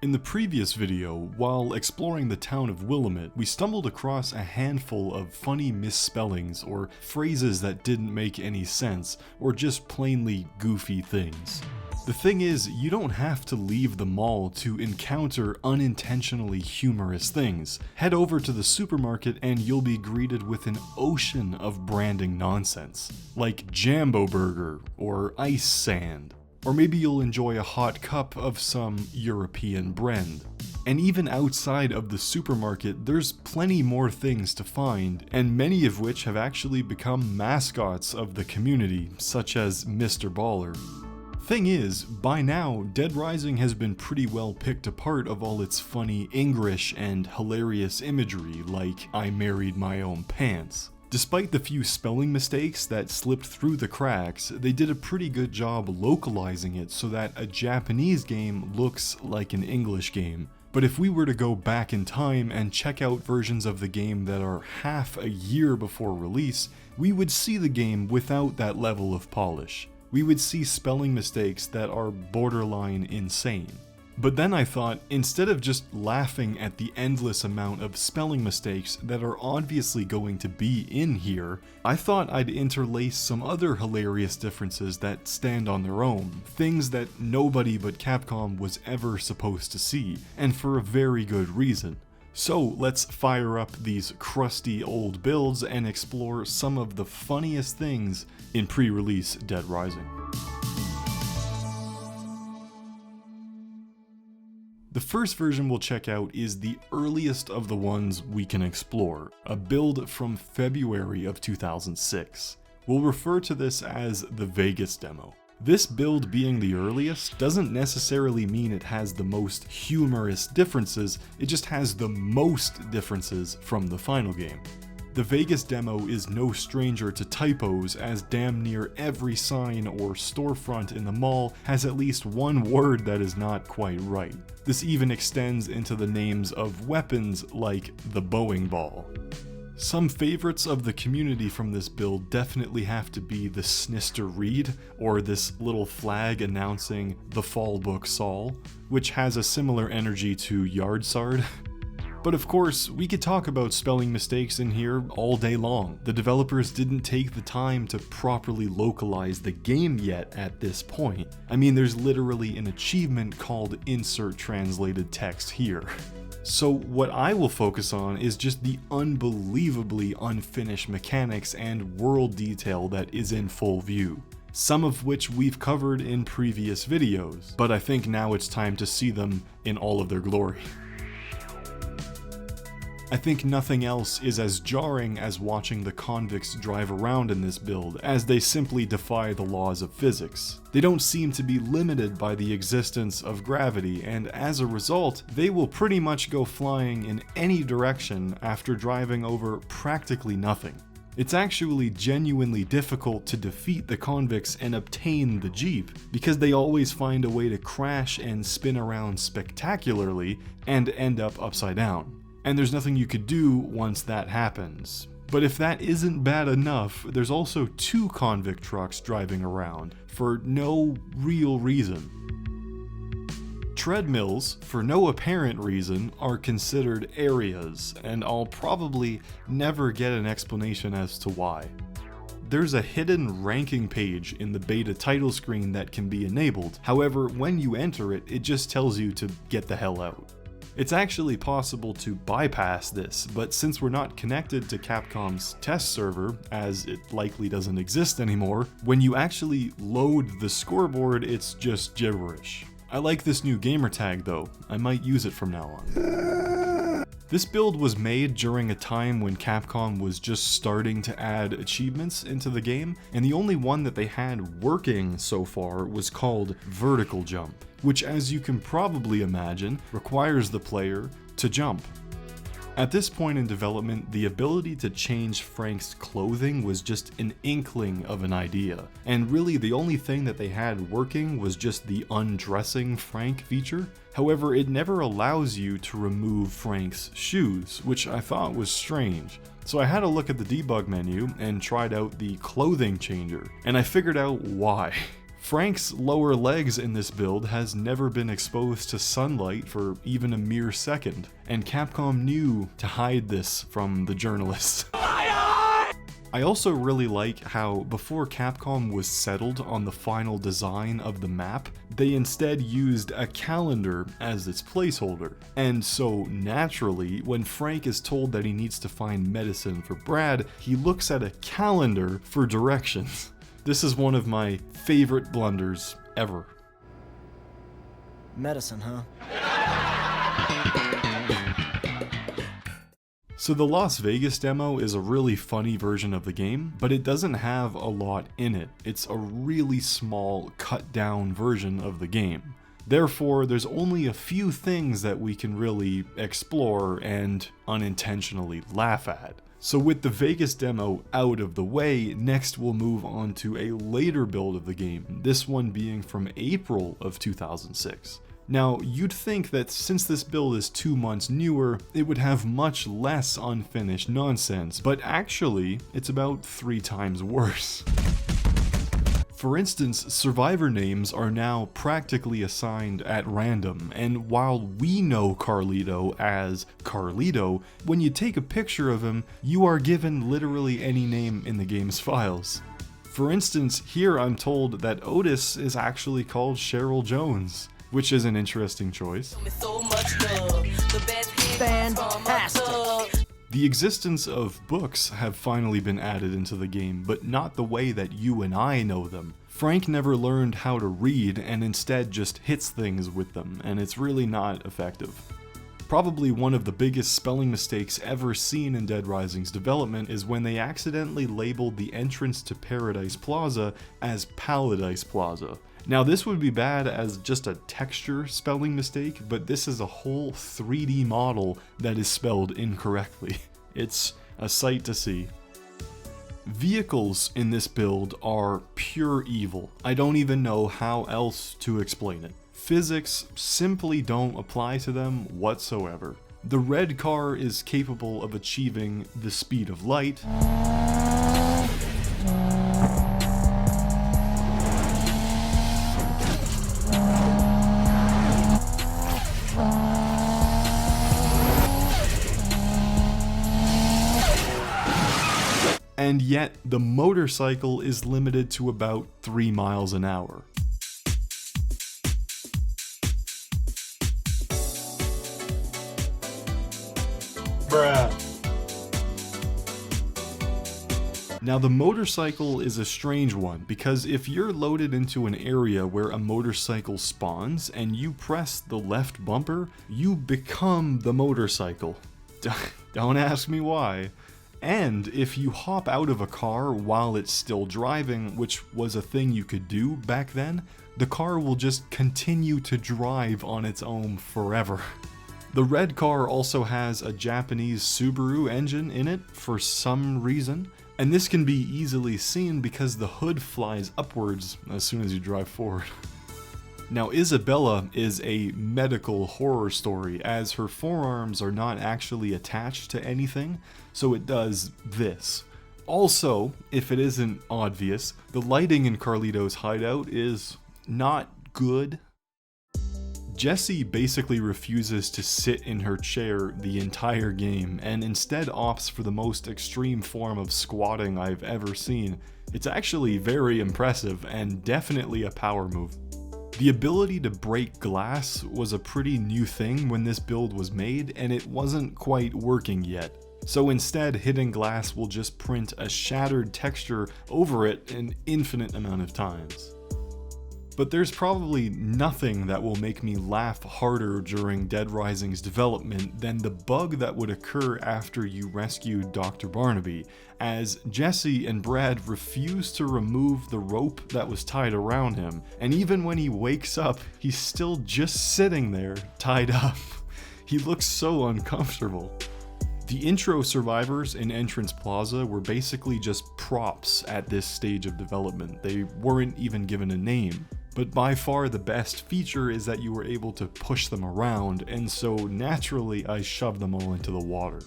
In the previous video, while exploring the town of Willamette, we stumbled across a handful of funny misspellings or phrases that didn't make any sense, or just plainly goofy things. The thing is, you don't have to leave the mall to encounter unintentionally humorous things. Head over to the supermarket and you'll be greeted with an ocean of branding nonsense, like Jambo Burger or Ice Sand. Or maybe you'll enjoy a hot cup of some European brand. And even outside of the supermarket, there's plenty more things to find, and many of which have actually become mascots of the community, such as Mr. Baller. Thing is, by now, Dead Rising has been pretty well picked apart of all its funny engrish and hilarious imagery, like I married my own pants. Despite the few spelling mistakes that slipped through the cracks, they did a pretty good job localizing it so that a Japanese game looks like an English game. But if we were to go back in time and check out versions of the game that are half a year before release, we would see the game without that level of polish. We would see spelling mistakes that are borderline insane. But then I thought, instead of just laughing at the endless amount of spelling mistakes that are obviously going to be in here, I thought I'd interlace some other hilarious differences that stand on their own, things that nobody but Capcom was ever supposed to see, and for a very good reason. So let's fire up these crusty old builds and explore some of the funniest things in pre-release Dead Rising. The first version we'll check out is the earliest of the ones we can explore, a build from February of 2006. We'll refer to this as the Vegas demo. This build being the earliest doesn't necessarily mean it has the most humorous differences, it just has the most differences from the final game. The Vegas demo is no stranger to typos, as damn near every sign or storefront in the mall has at least one word that is not quite right. This even extends into the names of weapons like the Boeing Ball. Some favorites of the community from this build definitely have to be the Snister Reed, or this little flag announcing the Fall Book Saul, which has a similar energy to Yardsard. But of course, we could talk about spelling mistakes in here all day long. The developers didn't take the time to properly localize the game yet at this point. I mean, there's literally an achievement called Insert Translated Text here. So what I will focus on is just the unbelievably unfinished mechanics and world detail that is in full view. Some of which we've covered in previous videos, but I think now it's time to see them in all of their glory. I think nothing else is as jarring as watching the convicts drive around in this build, as they simply defy the laws of physics. They don't seem to be limited by the existence of gravity, and as a result, they will pretty much go flying in any direction after driving over practically nothing. It's actually genuinely difficult to defeat the convicts and obtain the Jeep, because they always find a way to crash and spin around spectacularly and end up upside down. And there's nothing you could do once that happens. But if that isn't bad enough, there's also two convict trucks driving around, for no real reason. Treadmills, for no apparent reason, are considered areas, and I'll probably never get an explanation as to why. There's a hidden ranking page in the beta title screen that can be enabled, however, when you enter it, it just tells you to get the hell out. It's actually possible to bypass this, but since we're not connected to Capcom's test server, as it likely doesn't exist anymore, when you actually load the scoreboard, it's just gibberish. I like this new gamertag though, I might use it from now on. This build was made during a time when Capcom was just starting to add achievements into the game, and the only one that they had working so far was called Vertical Jump, which, as you can probably imagine, requires the player to jump. At this point in development, the ability to change Frank's clothing was just an inkling of an idea, and really the only thing that they had working was just the undressing Frank feature. However, it never allows you to remove Frank's shoes, which I thought was strange. So I had a look at the debug menu and tried out the clothing changer, and I figured out why. Frank's lower legs in this build has never been exposed to sunlight for even a mere second, and Capcom knew to hide this from the journalists. I also really like how before Capcom was settled on the final design of the map, they instead used a calendar as its placeholder. And so naturally, when Frank is told that he needs to find medicine for Brad, he looks at a calendar for directions. This is one of my favorite blunders ever. Medicine, huh? So the Las Vegas demo is a really funny version of the game, but it doesn't have a lot in it. It's a really small, cut down version of the game. Therefore, there's only a few things that we can really explore and unintentionally laugh at. So with the Vegas demo out of the way, next we'll move on to a later build of the game, this one being from April of 2006. Now, you'd think that since this build is 2 months newer, it would have much less unfinished nonsense, but actually, it's about 3 times worse. For instance, survivor names are now practically assigned at random, and while we know Carlito as Carlito, when you take a picture of him, you are given literally any name in the game's files. For instance, here I'm told that Otis is actually called Cheryl Jones, which is an interesting choice. Fantastic! The existence of books have finally been added into the game, but not the way that you and I know them. Frank never learned how to read and instead just hits things with them, and it's really not effective. Probably one of the biggest spelling mistakes ever seen in Dead Rising's development is when they accidentally labeled the entrance to Paradise Plaza as Paladise Plaza. Now this would be bad as just a texture spelling mistake, but this is a whole 3D model that is spelled incorrectly. It's a sight to see. Vehicles in this build are pure evil. I don't even know how else to explain it. Physics simply don't apply to them whatsoever. The red car is capable of achieving the speed of light, and yet the motorcycle is limited to about 3 miles an hour. Bruh. Now the motorcycle is a strange one, because if you're loaded into an area where a motorcycle spawns and you press the left bumper, you become the motorcycle. Don't ask me why. And if you hop out of a car while it's still driving, which was a thing you could do back then, the car will just continue to drive on its own forever. The red car also has a Japanese Subaru engine in it for some reason, and this can be easily seen because the hood flies upwards as soon as you drive forward. Now Isabella is a medical horror story, as her forearms are not actually attached to anything, so it does this. Also, if it isn't obvious, the lighting in Carlito's hideout is not good. Jessie basically refuses to sit in her chair the entire game, and instead opts for the most extreme form of squatting I've ever seen. It's actually very impressive, and definitely a power move. The ability to break glass was a pretty new thing when this build was made, and it wasn't quite working yet. So instead, hitting glass will just print a shattered texture over it an infinite amount of times. But there's probably nothing that will make me laugh harder during Dead Rising's development than the bug that would occur after you rescued Dr. Barnaby, as Jesse and Brad refuse to remove the rope that was tied around him, and even when he wakes up, he's still just sitting there, tied up. He looks so uncomfortable. The intro survivors in Entrance Plaza were basically just props at this stage of development. They weren't even given a name. But by far the best feature is that you were able to push them around, and so naturally I shoved them all into the water.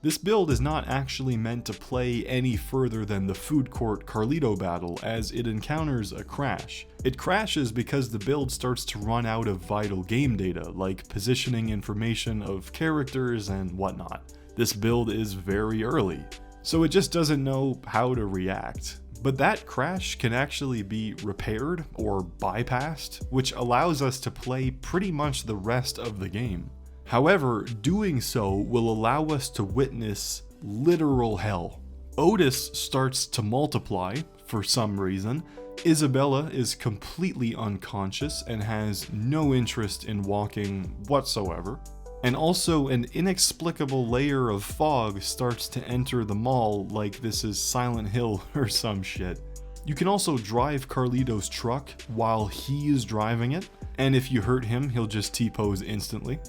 This build is not actually meant to play any further than the food court Carlito battle, as it encounters a crash. It crashes because the build starts to run out of vital game data, like positioning information of characters and whatnot. This build is very early, so it just doesn't know how to react. But that crash can actually be repaired or bypassed, which allows us to play pretty much the rest of the game. However, doing so will allow us to witness literal hell. Otis starts to multiply for some reason. Isabella is completely unconscious and has no interest in walking whatsoever. And also, an inexplicable layer of fog starts to enter the mall like this is Silent Hill or some shit. You can also drive Carlito's truck while he is driving it, and if you hurt him, he'll just T-pose instantly.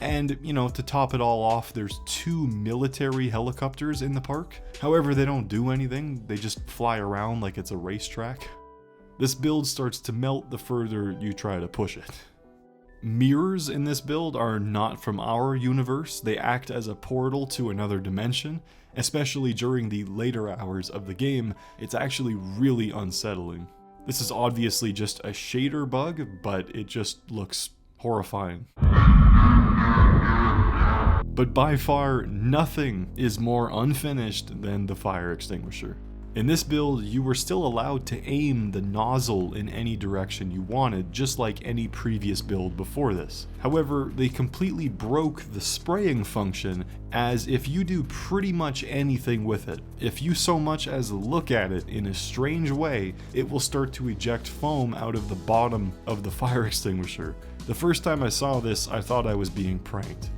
And, to top it all off, there's 2 military helicopters in the park. However, they don't do anything, they just fly around like it's a racetrack. This build starts to melt the further you try to push it. Mirrors in this build are not from our universe. They act as a portal to another dimension. Especially during the later hours of the game, it's actually really unsettling. This is obviously just a shader bug, but it just looks horrifying. But by far, nothing is more unfinished than the fire extinguisher. In this build, you were still allowed to aim the nozzle in any direction you wanted, just like any previous build before this. However, they completely broke the spraying function, as if you do pretty much anything with it, if you so much as look at it in a strange way, it will start to eject foam out of the bottom of the fire extinguisher. The first time I saw this, I thought I was being pranked.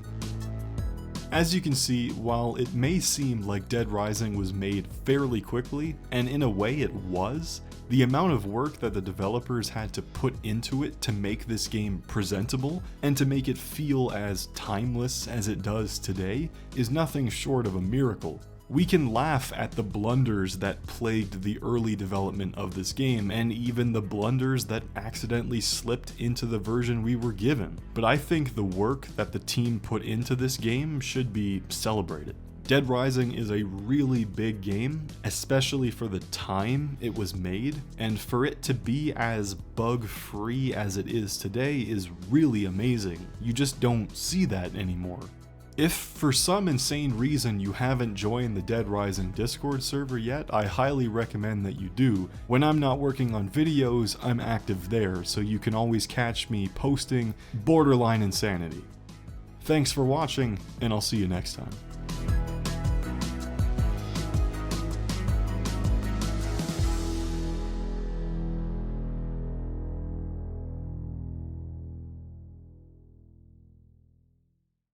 As you can see, while it may seem like Dead Rising was made fairly quickly, and in a way it was, the amount of work that the developers had to put into it to make this game presentable, and to make it feel as timeless as it does today, is nothing short of a miracle. We can laugh at the blunders that plagued the early development of this game, and even the blunders that accidentally slipped into the version we were given. But I think the work that the team put into this game should be celebrated. Dead Rising is a really big game, especially for the time it was made, and for it to be as bug-free as it is today is really amazing. You just don't see that anymore. If for some insane reason you haven't joined the Dead Rising Discord server yet, I highly recommend that you do. When I'm not working on videos, I'm active there, so you can always catch me posting borderline insanity. Thanks for watching, and I'll see you next time.